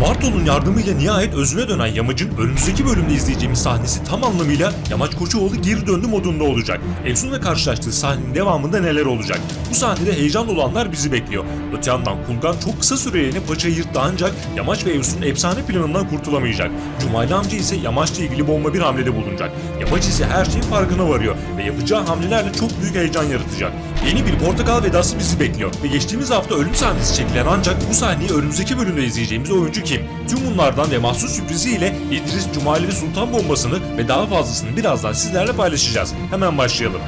Bartol'un yardımıyla nihayet özüne dönen Yamaç'ın önümüzdeki bölümde izleyeceğimiz sahnesi tam anlamıyla Yamaç Koçovalı geri döndü modunda olacak. Efsun'la karşılaştığı sahnenin devamında neler olacak? Bu sahnede heyecan dolu anlar bizi bekliyor. Öte yandan Kulkan çok kısa süreliğine paçayı yırttı ancak Yamaç ve Efsun efsane planından kurtulamayacak. Cumaylı amca ise Yamaç'la ilgili bomba bir hamlede bulunacak. Yamaç ise her şeyin farkına varıyor ve yapacağı hamlelerle çok büyük heyecan yaratacak. Yeni bir portakal vedası bizi bekliyor ve geçtiğimiz hafta ölüm sahnesi çekilen ancak bu sahneyi önümüzdeki bölümde izleyeceğimiz oyuncu kim? Tüm bunlardan ve mahsus sürpriziyle İdris, Cumali ve Sultan bombasını ve daha fazlasını birazdan sizlerle paylaşacağız. Hemen başlayalım.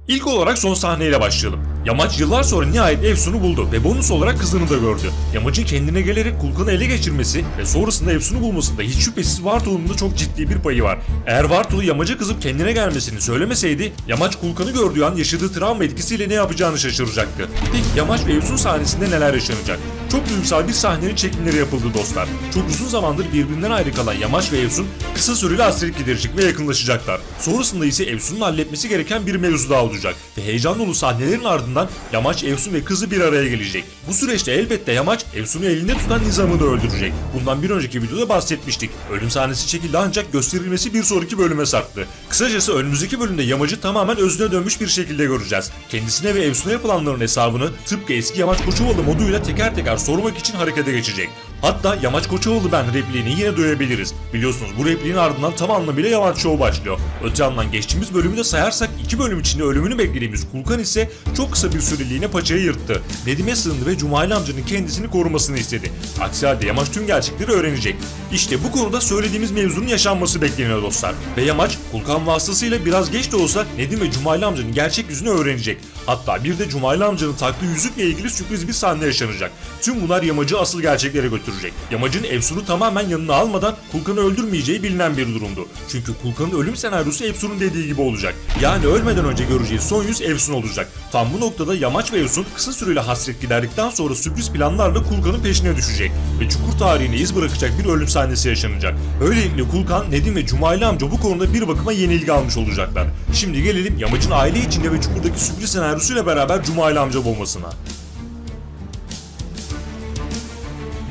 İlk olarak son sahneyle başlayalım. Yamaç yıllar sonra nihayet Efsun'u buldu ve bonus olarak kızını da gördü. Yamaç'ın kendine gelerek Kulkan'ı ele geçirmesi ve sonrasında Efsun'u bulmasında hiç şüphesiz Vartolu'nun da çok ciddi bir payı var. Eğer Vartolu Yamaç'a kızıp kendine gelmesini söylemeseydi Yamaç Kulkan'ı gördüğü an yaşadığı travma etkisiyle ne yapacağını şaşıracaktı. Peki Yamaç ve Efsun sahnesinde neler yaşanacak? Çok duygusal bir sahnenin çekimleri yapıldı dostlar. Çok uzun zamandır birbirinden ayrı kalan Yamaç ve Efsun kısa süreli hasret giderecek ve yakınlaşacaklar. Sonrasında ise Efsun'un halletmesi gereken bir mevzu daha olacak ve heyecan dolu sahnelerin ardından Yamaç, Efsun ve kızı bir araya gelecek. Bu süreçte elbette Yamaç, Efsun'u elinde tutan Nizam'ı da öldürecek. Bundan bir önceki videoda bahsetmiştik. Ölüm sahnesi çekildi ancak gösterilmesi bir sonraki bölüme sarktı. Kısacası önümüzdeki bölümde Yamaç'ı tamamen özüne dönmüş bir şekilde göreceğiz. Kendisine ve Efsun'a yapılanların hesabını tıpkı eski Yamaç Koçovalı moduyla teker teker sormak için harekete geçecek. Hatta Yamaç Koçovalı ben repliğini yine duyabiliriz. Biliyorsunuz bu repliğin ardından tam anlamıyla Yamaç Show başlıyor. Öte yandan geçtiğimiz bölümü de sayarsak 2 bölüm içinde ölümünü beklediğimiz Kulkan ise çok kısa bir süreliğine paçayı yırttı. Nedim'e sığındı ve Cumali amcanın kendisini korumasını istedi. Aksi halde Yamaç tüm gerçekleri öğrenecek. İşte bu konuda söylediğimiz mevzunun yaşanması bekleniyor dostlar. Ve Yamaç Kulkan vasıtasıyla biraz geç de olsa Nedim ve Cumali amcanın gerçek yüzünü öğrenecek. Hatta bir de Cumali amcanın taktığı yüzükle ilgili sürpriz bir sahne yaşanacak. Tüm bunlar Yamaç'ı asıl gerçeklere götürecek. Yamaç'ın Efsun'u tamamen yanına almadan Kulkan'ı öldürmeyeceği bilinen bir durumdu. Çünkü Kulkan'ın ölüm senaryosu Efsun'un dediği gibi olacak. Yani ölmeden önce göreceği son yüz Efsun olacak. Tam bu noktada Yamaç ve Efsun kısa süreli hasret giderdikten sonra sürpriz planlarla Kulkan'ın peşine düşecek ve çukur tarihine iz bırakacak bir ölüm sahnesi yaşanacak. Böylelikle Kulkan, Nedim ve Cumali amca bu konuda bir bakıma yenilgi almış olacaklar. Şimdi gelelim Yamaç'ın aile içinde ve çukurdaki sürpriz senaryosuyla beraber Cumali amca bombasına.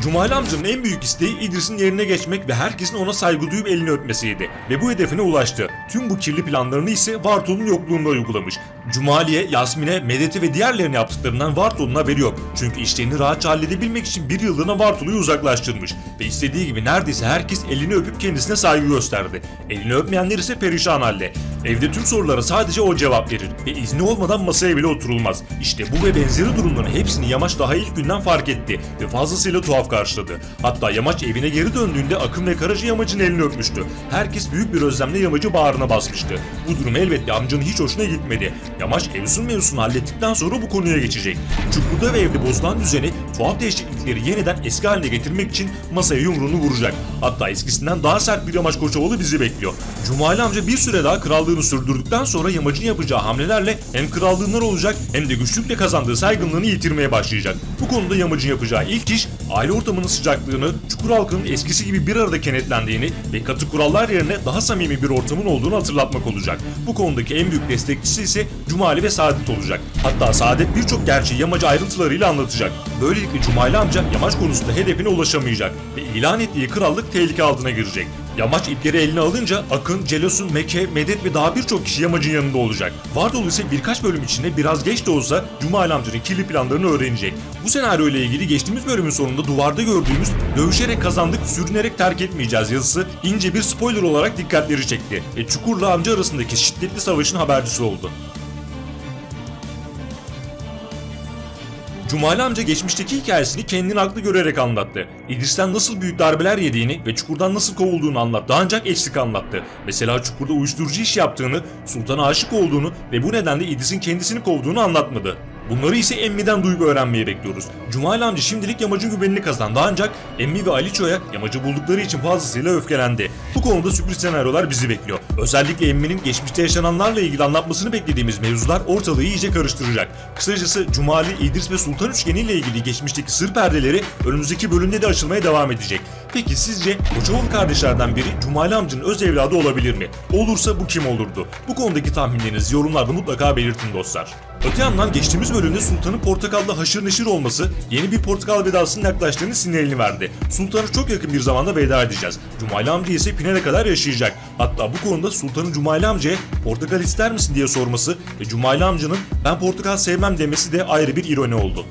Cumali amcanın en büyük isteği İdris'in yerine geçmek ve herkesin ona saygı duyup elini öpmesiydi. Ve bu hedefine ulaştı. Tüm bu kirli planlarını ise Vartolu'nun yokluğunda uygulamış. Cumali'ye, Yasmin'e, Medet'e ve diğerlerine yaptıklarından Vartolu'nun haberi yok. Çünkü işlerini rahatça halledebilmek için bir yıllığına Vartolu'yu uzaklaştırmış. Ve istediği gibi neredeyse herkes elini öpüp kendisine saygı gösterdi. Elini öpmeyenler ise perişan halde. Evde tüm sorulara sadece o cevap verir ve izni olmadan masaya bile oturulmaz. İşte bu ve benzeri durumların hepsini Yamaç daha ilk günden fark etti ve fazlasıyla tuhaf karşıladı. Hatta Yamaç evine geri döndüğünde Akın ve Karaca Yamaç'ın elini öpmüştü. Herkes büyük bir özlemle Yamaç'ı bağrına basmıştı. Bu durum elbette amcanın hiç hoşuna gitmedi. Yamaç Efsun mevzusunu hallettikten sonra bu konuya geçecek. Çukurda ve evde bozulan düzeni, tuhaf değişiklikleri yeniden eski haline getirmek için masaya yumruğunu vuracak. Hatta eskisinden daha sert bir Yamaç Koçovalı bizi bekliyor. Cumali amca bir süre daha krallığını sürdürdükten sonra Yamaç'ın yapacağı hamlelerle hem krallığından olacak hem de güçlükle kazandığı saygınlığını yitirmeye başlayacak. Bu konuda Yamaç'ın yapacağı ilk iş aile ortamının sıcaklığını, çukur halkının eskisi gibi bir arada kenetlendiğini ve katı kurallar yerine daha samimi bir ortamın olduğunu hatırlatmak olacak. Bu konudaki en büyük destekçisi ise Cumali ve Saadet olacak. Hatta Saadet birçok gerçeği Yamaç'a ayrıntılarıyla anlatacak. Böylelikle Cumali amca Yamaç konusunda hedefine ulaşamayacak ve ilan ettiği krallık tehlike altına girecek. Yamaç ipleri eline alınca Akın, Celosun, Meke, Medet ve daha birçok kişi Yamaç'ın yanında olacak. Vartolu ise birkaç bölüm içinde biraz geç de olsa Cumali amcanın kirli planlarını öğrenecek. Bu senaryo ile ilgili geçtiğimiz bölümün sonunda duvarda gördüğümüz "dövüşerek kazandık, sürünerek terk etmeyeceğiz" yazısı ince bir spoiler olarak dikkatleri çekti ve Çukur'la amca arasındaki şiddetli savaşın habercisi oldu. Cumali amca geçmişteki hikayesini kendini haklı görerek anlattı. İdris'ten nasıl büyük darbeler yediğini ve Çukur'dan nasıl kovulduğunu anlattı ancak eksik anlattı. Mesela Çukur'da uyuşturucu iş yaptığını, Sultan'a aşık olduğunu ve bu nedenle İdris'in kendisini kovduğunu anlatmadı. Bunları ise Emmi'den duyup öğrenmeyi bekliyoruz. Cumali amca şimdilik Yamaç'ın güvenini kazandı ancak Emmi ve Aliço'ya Yamaç'ı buldukları için fazlasıyla öfkelendi. Bu konuda sürpriz senaryolar bizi bekliyor. Özellikle Emmi'nin geçmişte yaşananlarla ilgili anlatmasını beklediğimiz mevzular ortalığı iyice karıştıracak. Kısacası Cumali, İdris ve Sultan üçgeniyle ilgili geçmişteki sır perdeleri önümüzdeki bölümde de açılmaya devam edecek. Peki sizce Koçovalı kardeşlerden biri Cumali amcanın öz evladı olabilir mi? Olursa bu kim olurdu? Bu konudaki tahminlerinizi yorumlarda mutlaka belirtin dostlar. Öte yandan geçtiğimiz bölümde Sultan'ın portakalla haşır neşir olması yeni bir portakal vedasının yaklaştığını sinyalini verdi. Sultan'a çok yakın bir zamanda veda edeceğiz. Cumali amca ise finale kadar yaşayacak. Hatta bu konuda Sultan'ın Cumali amcaya portakal ister misin diye sorması ve Cumali amcanın ben portakal sevmem demesi de ayrı bir ironi oldu.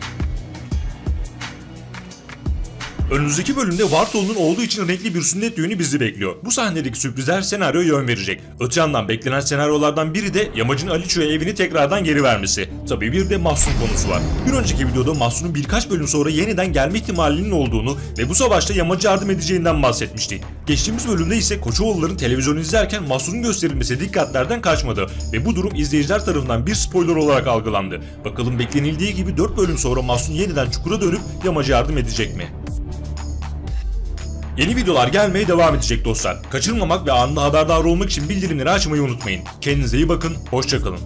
Önümüzdeki bölümde Vartolu'nun olduğu için renkli bir sünnet düğünü bizi bekliyor. Bu sahnedeki sürprizler senaryoya yön verecek. Öte yandan beklenen senaryolardan biri de Yamacın Aliço'ya evini tekrardan geri vermesi. Tabii bir de Mahsun konusu var. Bir önceki videoda Mahsun'un birkaç bölüm sonra yeniden gelme ihtimalinin olduğunu ve bu savaşta Yamac'a yardım edeceğinden bahsetmiştik. Geçtiğimiz bölümde ise Koçovalıların televizyonu izlerken Mahsun'un gösterilmesi dikkatlerden kaçmadı ve bu durum izleyiciler tarafından bir spoiler olarak algılandı. Bakalım beklenildiği gibi 4 bölüm sonra Mahsun yeniden çukura dönüp Yamac'a yardım edecek mi? Yeni videolar gelmeye devam edecek dostlar. Kaçırmamak ve anında haberdar olmak için bildirimleri açmayı unutmayın. Kendinize iyi bakın, hoşça kalın.